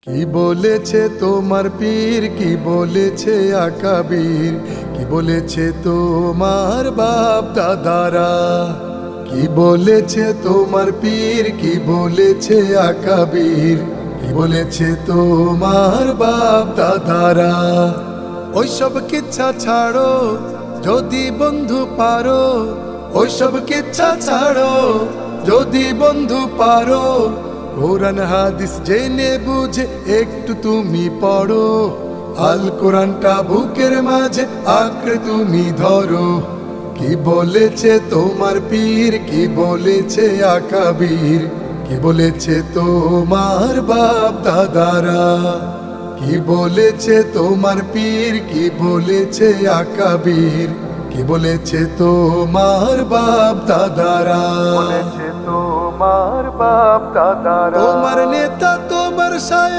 কি বলেছে তোমার পীর, কি বলেছে আকাবির, কি বলেছে তোমার বাপ দাদারা? কি বলেছে তোমার পীর, কি বলেছে আকাবির, কি বলেছে তোমার বাপ দাদারা? ওইসব কিচ্ছা ছাড়ো যদি বন্ধু পারো, ওইসব কিচ্ছা ছাড়ো যদি বন্ধু পারো। কোরআন হাদিস জেনে বুঝে একটু তুমি পড়ো, আল কোরআনটা বুকের মাঝে আঁকড়ে তুমি ধরো। কি বলেছে তোমার পীর, কি বলেছে আকাবির, কি বলেছে তোমার বাপ দাদারা? কি বলেছে তোমার পীর, কি বলেছে আকাবির, কি বলেছে তোমার বাপ দাদারা? বলেছে তোমার বাপ দাদারা। তোমার নেতা তোমার শায়েখ